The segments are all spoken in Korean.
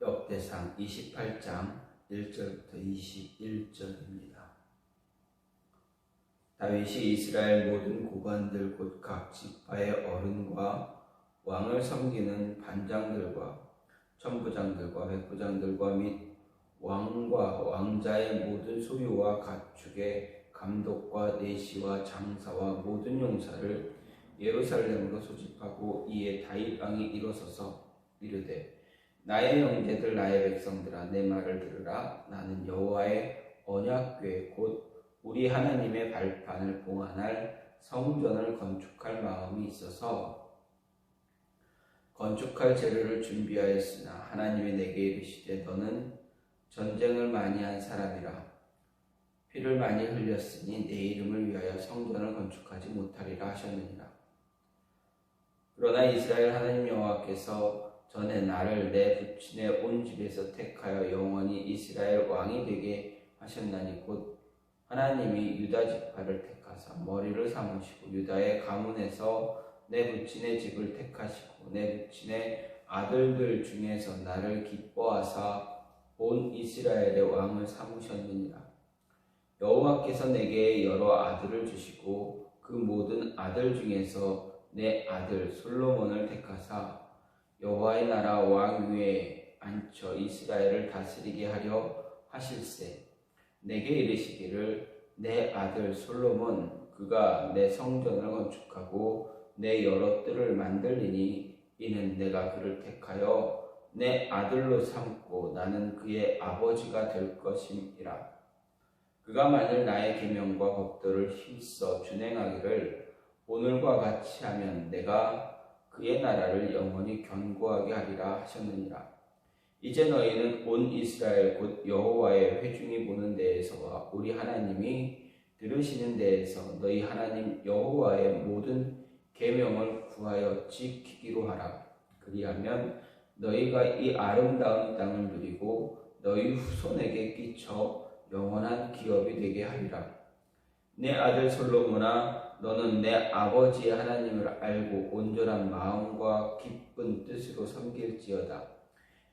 역대상 28장 1절부터 21절입니다. 다윗이 이스라엘 모든 고관들 곧 각 지파의 어른과 왕을 섬기는 반장들과 천부장들과 백부장들과 및 왕과 왕자의 모든 소유와 가축의 감독과 내시와 장사와 모든 용사를 예루살렘으로 소집하고 이에 다윗 왕이 일어서서 이르되 나의 형제들 나의 백성들아 내 말을 들으라. 나는 여호와의 언약궤 곧 우리 하나님의 발판을 봉안할 성전을 건축할 마음이 있어서 건축할 재료를 준비하였으나 하나님이 내게 이르시되 너는 전쟁을 많이 한 사람이라 피를 많이 흘렸으니 내 이름을 위하여 성전을 건축하지 못하리라 하셨느니라. 그러나 이스라엘 하나님 여호와께서 전에 나를 내 부친의 온 집에서 택하여 영원히 이스라엘 왕이 되게 하셨나니 곧 하나님이 유다 지파를 택하사 머리를 삼으시고 유다의 가문에서 내 부친의 집을 택하시고 내 부친의 아들들 중에서 나를 기뻐하사 온 이스라엘의 왕을 삼으셨느니라. 여호와께서 내게 여러 아들을 주시고 그 모든 아들 중에서 내 아들 솔로몬을 택하사 여호와의 나라 왕 위에 앉혀 이스라엘을 다스리게 하려 하실세. 내게 이르시기를 내 아들 솔로몬 그가 내 성전을 건축하고 내 여러 뜰을 만들리니 이는 내가 그를 택하여 내 아들로 삼고 나는 그의 아버지가 될 것임이라. 그가 만일 나의 계명과 법도를 힘써 준행하기를 오늘과 같이 하면 내가 그의 나라를 영원히 견고하게 하리라 하셨느니라. 이제 너희는 온 이스라엘 곧 여호와의 회중이 보는 데에서와 우리 하나님이 들으시는 데에서 너희 하나님 여호와의 모든 계명을 구하여 지키기로 하라. 그리하면 너희가 이 아름다운 땅을 누리고 너희 후손에게 끼쳐 영원한 기업이 되게 하리라. 내 아들 솔로몬아 너는 내 아버지의 하나님을 알고 온전한 마음과 기쁜 뜻으로 섬길지어다.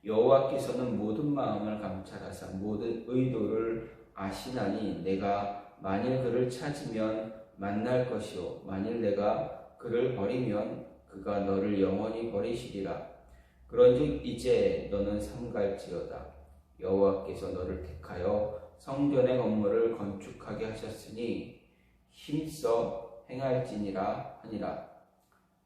여호와께서는 모든 마음을 감찰하사 모든 의도를 아시나니 내가 만일 그를 찾으면 만날 것이요 만일 내가 그를 버리면 그가 너를 영원히 버리시리라. 그런즉 이제 너는 삼갈지어다. 여호와께서 너를 택하여 성전의 건물을 건축하게 하셨으니 힘써 행할지니라 하니라.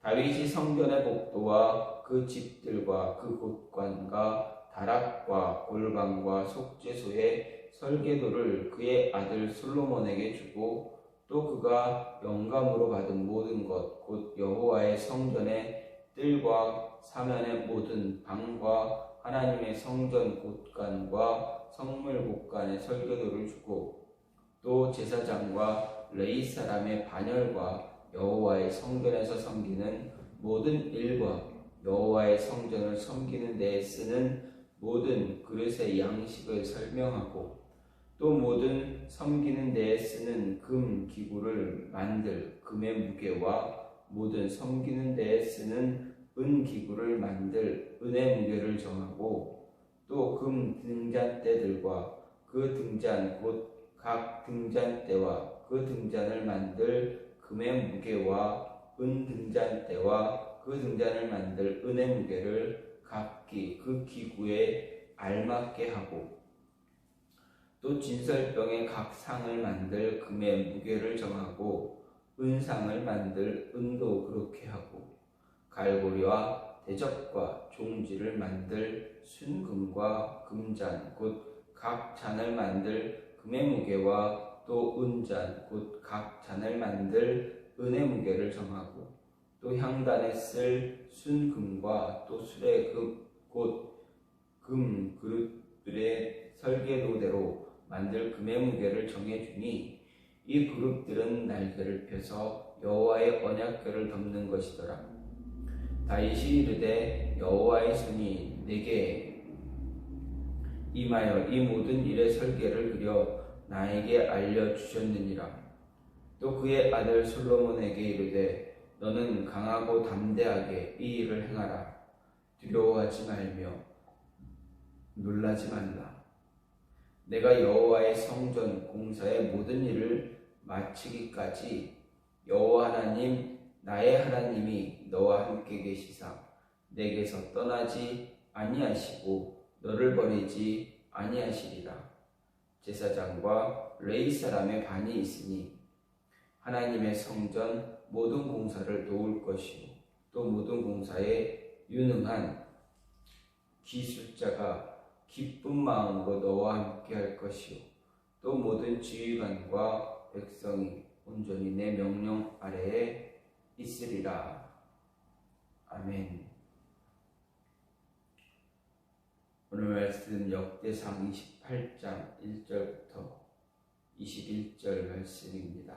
다윗이 성전의 복도와 그 집들과 그 곳관과 다락과 골방과 속죄소의 설계도를 그의 아들 솔로몬에게 주고 또 그가 영감으로 받은 모든 것 곧 여호와의 성전의 뜰과 사면의 모든 방과 하나님의 성전 곳간과 성물 곳간의 설계도를 주고 또 제사장과 레위 사람의 반열과 여호와의 성전에서 섬기는 모든 일과 여호와의 성전을 섬기는 데에 쓰는 모든 그릇의 양식을 설명하고 또 모든 섬기는 데에 쓰는 금 기구를 만들 금의 무게와 모든 섬기는 데에 쓰는 은 기구를 만들 은의 무게를 정하고 또 금 등잔대들과 그 등잔 곧 각 등잔대와 그 등잔을 만들 금의 무게와 은 등잔대와 그 등잔을 만들 은의 무게를 각기 그 기구에 알맞게 하고 또 진설병의 각 상을 만들 금의 무게를 정하고 은상을 만들 은도 그렇게 하고 갈고리와 대접과 종지를 만들 순금과 금잔 곧 각 잔을 만들 금의 무게와 또 은잔 곧 각 잔을 만들 은의 무게를 정하고 또 향단에 쓸 순금과 또 수레 곧 금 그릇들의 설계도대로 만들 금의 무게를 정해주니 이 그릇들은 날개를 펴서 여호와의 언약궤를 덮는 것이더라. 다윗이 이르되 여호와의 손이 내게 임하여 이 모든 일의 설계를 그려 나에게 알려주셨느니라. 또 그의 아들 솔로몬에게 이르되 너는 강하고 담대하게 이 일을 행하라. 두려워하지 말며 놀라지 말라. 내가 여호와의 성전 공사의 모든 일을 마치기까지 여호와 하나님 나의 하나님이 너와 함께 계시사 내게서 떠나지 아니하시고 너를 버리지 아니하시리라. 제사장과 레위 사람의 반이 있으니 하나님의 성전 모든 공사를 도울 것이요 또 모든 공사에 유능한 기술자가 기쁜 마음으로 너와 함께 할 것이요 또 모든 지휘관과 백성이 온전히 내 명령 아래에 있으리라. 아멘. 오늘 말씀 역대상 28장 1절부터 21절 말씀입니다.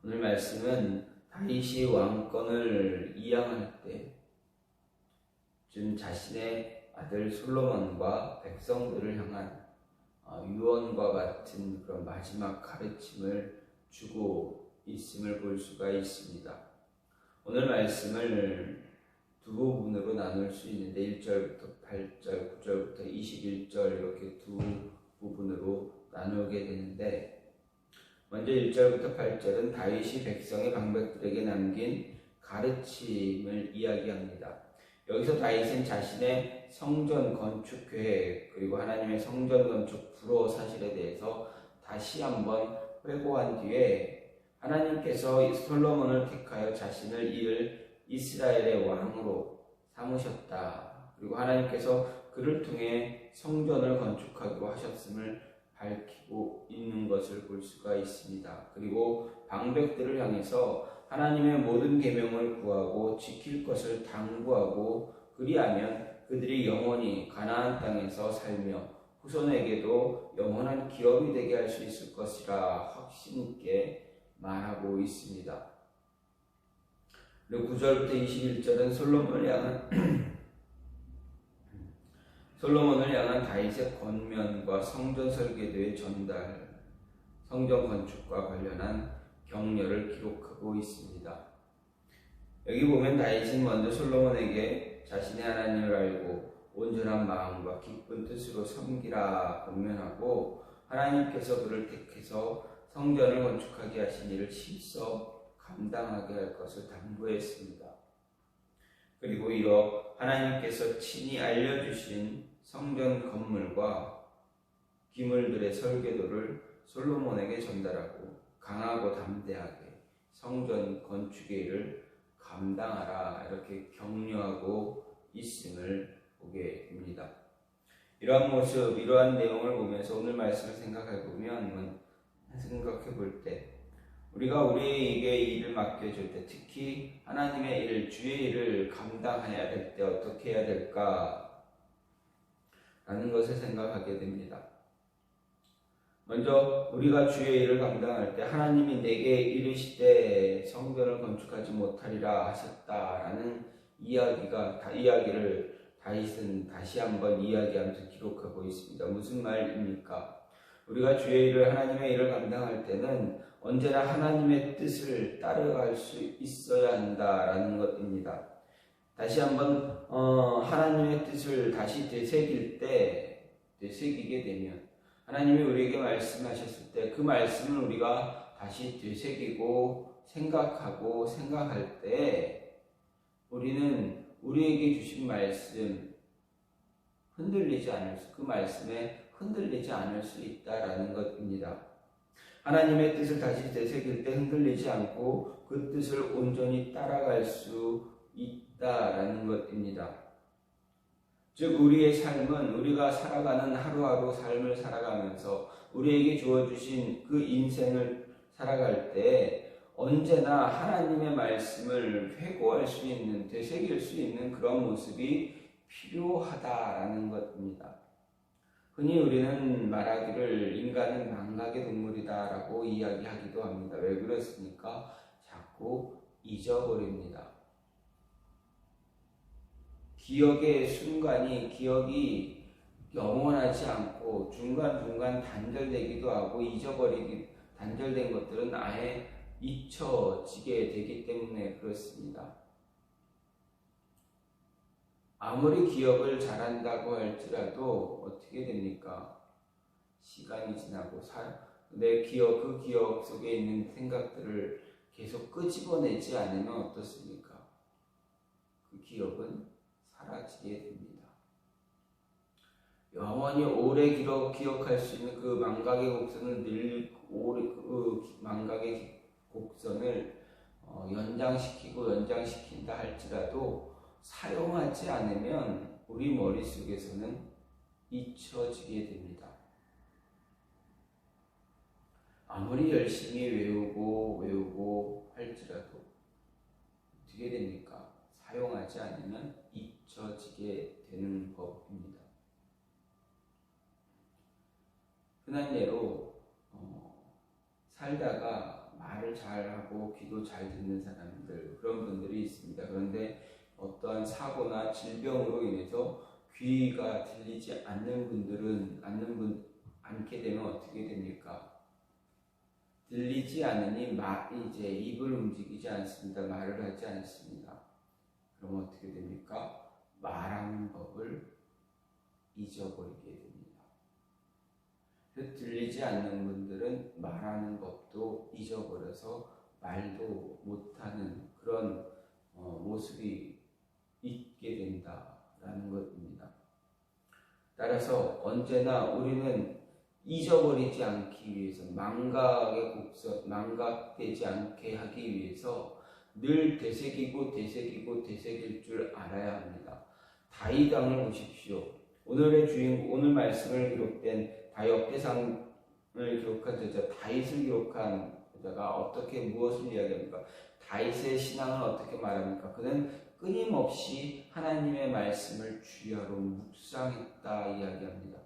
오늘 말씀은 다윗이 왕권을 이양할 때 좀 자신의 아들 솔로몬과 백성들을 향한 유언과 같은 그런 마지막 가르침을 주고 있음을 볼 수가 있습니다. 오늘 말씀을 두 부분으로 나눌 수 있는데 1절부터 8절, 9절부터 21절 이렇게 두 부분으로 나누게 되는데 먼저 1절부터 8절은 다윗이 백성의 방백들에게 남긴 가르침을 이야기합니다. 여기서 다윗은 자신의 성전 건축 계획 그리고 하나님의 성전 건축 불허 사실에 대해서 다시 한번 회고한 뒤에 하나님께서 솔로몬을 택하여 자신을 이을 이스라엘의 왕으로 삼으셨다. 그리고 하나님께서 그를 통해 성전을 건축하기로 하셨음을 밝히고 있는 것을 볼 수가 있습니다. 그리고 방백들을 향해서 하나님의 모든 계명을 구하고 지킬 것을 당부하고 그리하면 그들이 영원히 가나안 땅에서 살며 후손에게도 영원한 기업이 되게 할 수 있을 것이라 확신 있게 말하고 있습니다. 그리고 9절부터 21절은 솔로몬을 향한 다윗의 권면과 성전 설계도의 전달, 성전 건축과 관련한 격려를 기록하고 있습니다. 여기 보면 다윗은 먼저 솔로몬에게 자신의 하나님을 알고 온전한 마음과 기쁜 뜻으로 섬기라 권면하고 하나님께서 그를 택해서 성전을 건축하게 하신 일을 실서 감당하게 할 것을 당부했습니다. 그리고 이어 하나님께서 친히 알려주신 성전 건물과 기물들의 설계도를 솔로몬에게 전달하고 강하고 담대하게 성전 건축의 일을 감당하라 이렇게 격려하고 있음을 보게 됩니다. 이러한 모습, 이러한 내용을 보면서 오늘 말씀을 생각해 볼 때 우리가 우리에게 일을 맡겨줄 때 특히 하나님의 일, 주의 일을 감당해야 될 때 어떻게 해야 될까 라는 것을 생각하게 됩니다. 먼저 우리가 주의 일을 감당할 때 하나님이 내게 이르시되 성전을 건축하지 못하리라 하셨다라는 이야기를 다윗은 다시 한번 이야기하면서 기록하고 있습니다. 무슨 말입니까? 우리가 주의 일을 하나님의 일을 감당할 때는 언제나 하나님의 뜻을 따라갈 수 있어야 한다라는 것입니다. 다시 한번 하나님의 뜻을 다시 되새기게 되면 하나님이 우리에게 말씀하셨을 때 그 말씀을 우리가 다시 되새기고 생각할 때 우리는 우리에게 주신 말씀 그 말씀에 흔들리지 않을 수 있다라는 것입니다. 하나님의 뜻을 다시 되새길 때 흔들리지 않고 그 뜻을 온전히 따라갈 수 있다라는 것입니다. 즉 우리의 삶은 우리가 살아가는 하루하루 삶을 살아가면서 우리에게 주어주신 그 인생을 살아갈 때 언제나 하나님의 말씀을 회고할 수 있는, 되새길 수 있는 그런 모습이 필요하다라는 것입니다. 흔히 우리는 말하기를 인간은 망각의 동물이다라고 이야기하기도 합니다. 왜 그렇습니까? 자꾸 잊어버립니다. 기억의 순간이 기억이 영원하지 않고 중간중간 단절되기도 하고 단절된 것들은 아예 잊혀지게 되기 때문에 그렇습니다. 아무리 기억을 잘한다고 할지라도 어떻게 됩니까? 시간이 지나고 내 기억, 그 기억 속에 있는 생각들을 계속 끄집어내지 않으면 어떻습니까? 그 기억은 사라지게 됩니다. 영원히 오래 기억할 수 있는 그 망각의 곡선을 그 망각의 곡선을 연장시킨다 할지라도 사용하지 않으면 우리 머릿속에서는 잊혀지게 됩니다. 아무리 열심히 외우고 할지라도 어떻게 됩니까? 사용하지 않으면 잊혀지게 되는 법입니다. 흔한 예로 살다가 말을 잘하고 귀도 잘 듣는 사람들, 그런 분들이 있습니다. 그런데 어떠한 사고나 질병으로 인해서 귀가 들리지 않게 되면 어떻게 됩니까? 들리지 않으니 이제 입을 움직이지 않습니다. 말을 하지 않습니다. 그럼 어떻게 됩니까? 말하는 법을 잊어버리게 됩니다. 들리지 않는 분들은 말하는 법도 잊어버려서 말도 못하는 그런 모습이 있게 된다라는 것입니다. 따라서 언제나 우리는 잊어버리지 않기 위해서 망각되지 않게 하기 위해서 늘 되새길 줄 알아야 합니다. 다윗 왕을 보십시오. 오늘 말씀을 기록된 역대상을 기록한 저자, 다윗을 기록한 저자가 무엇을 이야기합니까? 다윗의 신앙을 어떻게 말합니까? 그는 끊임없이 하나님의 말씀을 주야로 묵상했다 이야기합니다.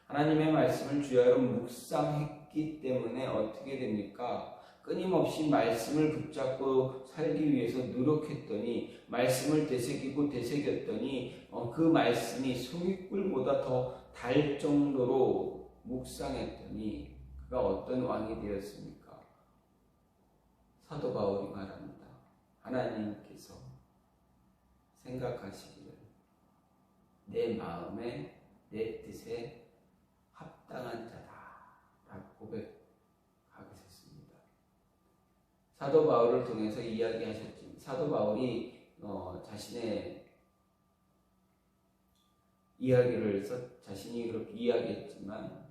하나님의 말씀을 주야로 묵상했기 때문에 어떻게 됩니까? 끊임없이 말씀을 붙잡고 살기 위해서 노력했더니, 말씀을 되새겼더니 그 말씀이 송이꿀보다 더 달 정도로 묵상했더니 그가 어떤 왕이 되었습니까? 사도 바울이 말합니다. 하나님께서 생각하시기를 내 마음에 내 뜻에 합당한 자다라고 고백하셨습니다. 사도 바울을 통해서 이야기하셨지만, 사도 바울이 자신의 이야기를 자신이 그렇게 이야기했지만,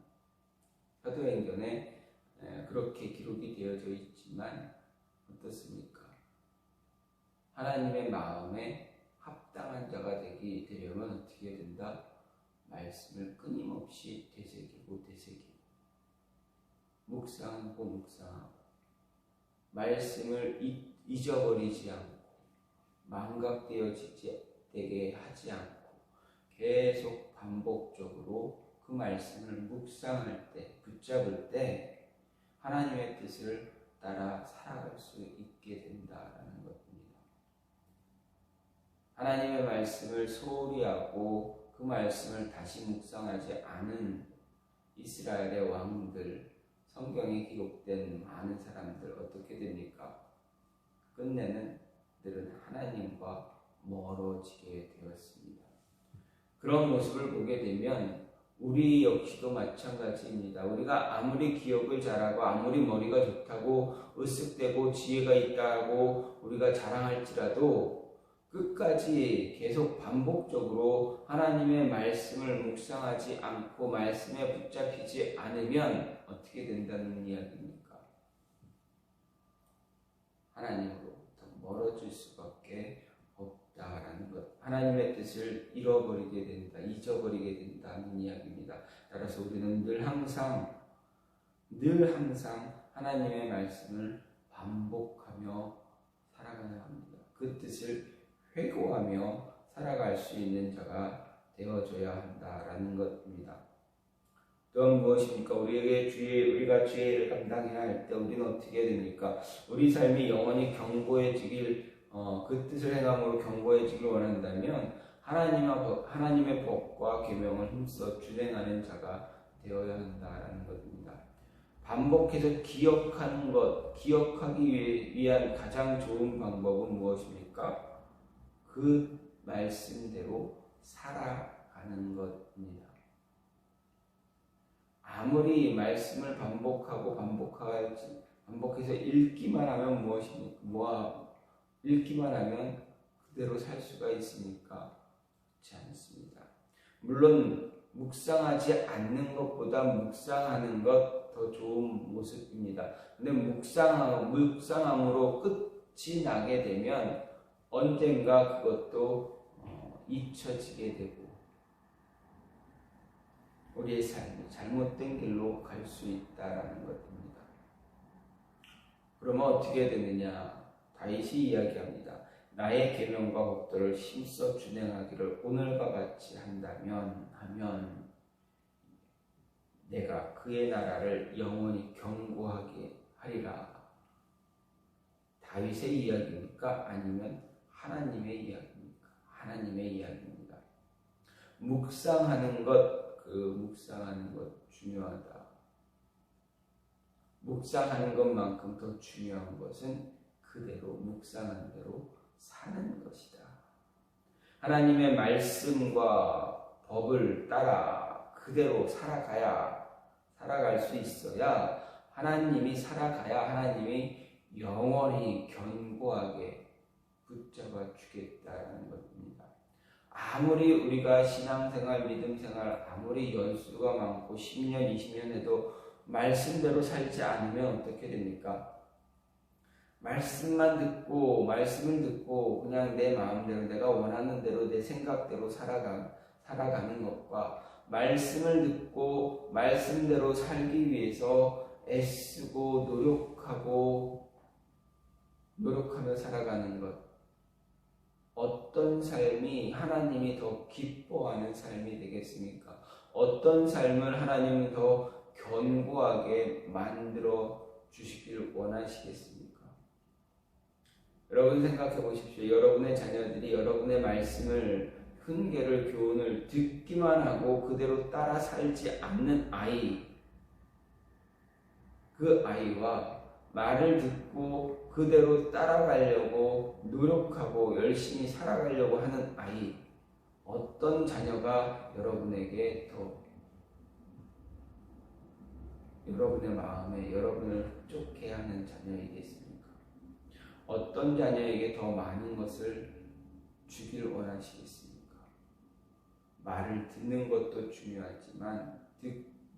사도행전에 그렇게 기록이 되어져 있지만 어떻습니까? 하나님의 마음에 합당한 자가 되려면 어떻게 된다? 말씀을 끊임없이 되새기고 묵상하고 말씀을 잊어버리지 않고 망각되게 하지 않고 계속 반복적으로 그 말씀을 묵상할 때, 붙잡을 때 하나님의 뜻을 따라 살아갈 수 있게 된다라는 것입니다. 하나님의 말씀을 소홀히 하고 그 말씀을 다시 묵상하지 않은 이스라엘의 왕들, 성경에 기록된 많은 사람들 어떻게 됩니까? 끝내는 그들은 하나님과 멀어지게 되었습니다. 그런 모습을 보게 되면 우리 역시도 마찬가지입니다. 우리가 아무리 기억을 잘하고 아무리 머리가 좋다고 으쓱대고 지혜가 있다고 우리가 자랑할지라도 끝까지 계속 반복적으로 하나님의 말씀을 묵상하지 않고 말씀에 붙잡히지 않으면 어떻게 된다는 이야기입니까? 하나님으로부터 멀어질 수밖에 없다라는 것. 하나님의 뜻을 잊어버리게 된다는 이야기입니다. 따라서 우리는 늘 항상 하나님의 말씀을 반복하며 살아가야 합니다. 그 뜻을 회고하며 살아갈 수 있는 자가 되어줘야 한다라는 것입니다. 또한 무엇입니까? 우리가 죄를 감당해야 할 때 우리는 어떻게 됩니까? 우리 삶이 영원히 견고해지길, 그 뜻을 행함으로 견고해지길 원한다면 하나님의 법과 계명을 힘써 준행하는 자가 되어야 한다라는 것입니다. 반복해서 기억하기 위한 가장 좋은 방법은 무엇입니까? 그 말씀대로 살아가는 것입니다. 아무리 말씀을 반복해서 읽기만 하면 읽기만 하면 그대로 살 수가 있으니까 그렇지 않습니다. 물론 묵상하지 않는 것보다 묵상하는 것 더 좋은 모습입니다. 근데 묵상함으로 끝이 나게 되면 언젠가 그것도 잊혀지게 되고 우리의 삶이 잘못된 길로 갈 수 있다라는 것입니다. 그러면 어떻게 되느냐? 다윗이 이야기합니다. 나의 계명과 법도를 힘써 준행하기를 오늘과 같이 하면 내가 그의 나라를 영원히 견고하게 하리라. 다윗의 이야기입니까? 아니면 하나님의 이야기입니까? 하나님의 이야기입니다. 묵상하는 것 중요하다. 묵상하는 것만큼 더 중요한 것은 그대로 묵상한 대로 사는 것이다. 하나님의 말씀과 법을 따라 그대로 살아갈 수 있어야 하나님이 영원히 견고하게 붙잡아 주겠다는 것입니다. 아무리 우리가 신앙생활, 믿음생활 아무리 연수가 많고 10년, 20년 해도 말씀대로 살지 않으면 어떻게 됩니까? 말씀을 듣고 그냥 내 마음대로 내가 원하는 대로 내 생각대로 살아가는 것과 말씀을 듣고 말씀대로 살기 위해서 애쓰고 노력하며 살아가는 것, 어떤 삶이 하나님이 더 기뻐하는 삶이 되겠습니까? 어떤 삶을 하나님은 더 견고하게 만들어 주시길 원하시겠습니까? 여러분 생각해 보십시오. 여러분의 자녀들이 여러분의 말씀을 훈계를 교훈을 듣기만 하고 그대로 따라 살지 않는 그 아이와 말을 듣고 그대로 따라가려고 노력하고 열심히 살아가려고 하는 아이, 어떤 자녀가 여러분에게 더 여러분의 마음에 여러분을 흡족해 하는 자녀이겠습니까? 어떤 자녀에게 더 많은 것을 주길 원하시겠습니까? 말을 듣는 것도 중요하지만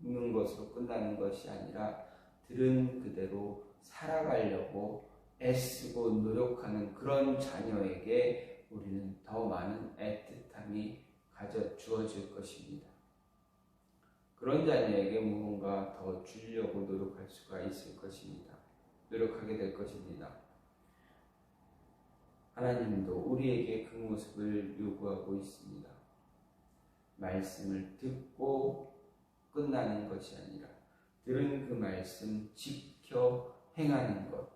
듣는 것으로 끝나는 것이 아니라 들은 그대로 살아가려고 애쓰고 노력하는 그런 자녀에게 우리는 더 많은 애틋함이 주어질 것입니다. 그런 자녀에게 무언가 더 주려고 노력할 수가 있을 것입니다. 노력하게 될 것입니다. 하나님도 우리에게 그 모습을 요구하고 있습니다. 말씀을 듣고 끝나는 것이 아니라 들은 그 말씀 지켜 행하는 것,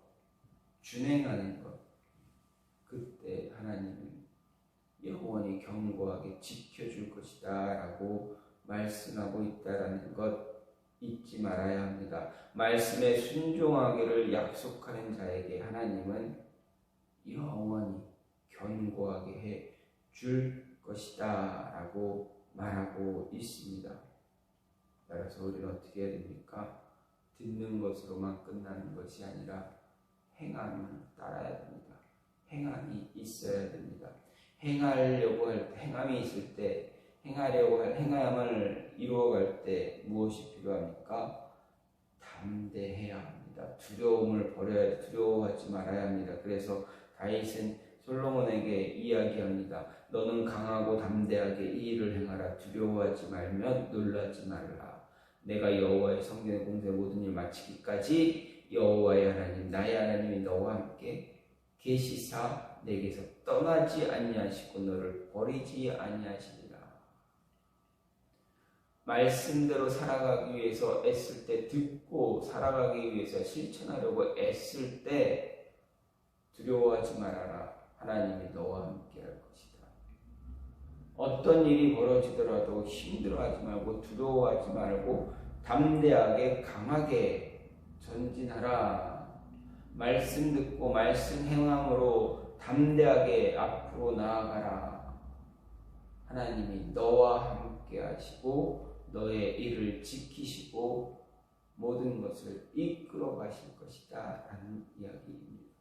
준행하는 것, 그때 하나님은 영원히 견고하게 지켜줄 것이다 라고 말씀하고 있다라는 것 잊지 말아야 합니다. 말씀에 순종하기를 약속하는 자에게 하나님은 영원히 견고하게 해 줄 것이다 라고 말하고 있습니다. 따라서 우리는 어떻게 해야 됩니까? 듣는 것으로만 끝나는 것이 아니라 행함을 따라야 됩니다. 행함이 있어야 됩니다. 행하려고 할 때, 행함이 있을 때, 행함을 이루어갈 때 무엇이 필요합니까? 담대해야 합니다. 두려워하지 말아야 합니다. 그래서 다윗은 솔로몬에게 이야기합니다. 너는 강하고 담대하게 이 일을 행하라. 두려워하지 말면 놀라지 말라. 내가 여호와의 성전의 공사의 모든 일 마치기까지 여호와의 하나님 나의 하나님이 너와 함께 계시사 내게서 떠나지 아니하시고 너를 버리지 아니하시리라. 말씀대로 살아가기 위해서 애쓸 때, 듣고 살아가기 위해서 실천하려고 애쓸 때 두려워하지 말아라. 하나님이 너와 함께 할 것이다. 어떤 일이 벌어지더라도 힘들어하지 말고 두려워하지 말고 담대하게 강하게 전진하라. 말씀 듣고 말씀 행함으로 담대하게 앞으로 나아가라. 하나님이 너와 함께 하시고 너의 일을 지키시고 모든 것을 이끌어 가실 것이다 라는 이야기입니다.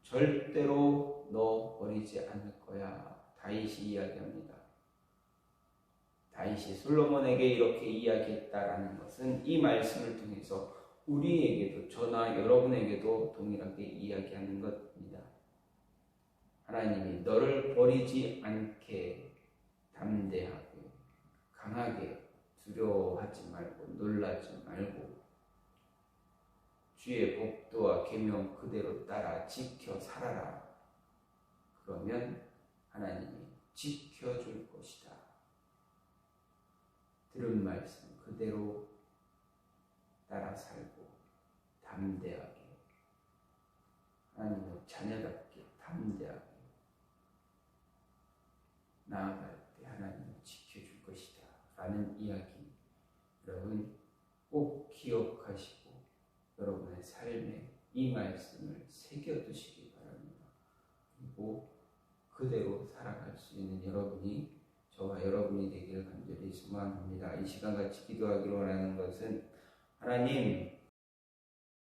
절대로 너 버리지 않을 거야. 다윗이 이야기합니다. 다윗이 솔로몬에게 이렇게 이야기했다라는 것은 이 말씀을 통해서 우리에게도, 저나 여러분에게도 동일하게 이야기하는 것입니다. 하나님이 너를 버리지 않게 담대하게, 강하게, 두려워하지 말고 놀라지 말고 주의 법도와 계명 그대로 따라 지켜 살아라. 그러면 하나님이 지켜줄 것이다. 들은 말씀 그대로 따라 살고 담대하게, 하나님의 자녀답게 담대하게 나아갈 때 하나님이 지켜줄 것이다 라는 이야기, 여러분 꼭 기억하시고 여러분의 삶에 이 말씀을 새겨두시기 바랍니다. 그리고 그대로 살아갈 수 있는 여러분이, 저와 여러분이 되기를 간절히 소망합니다. 이 시간 같이 기도하기로 원하는 것은, 하나님,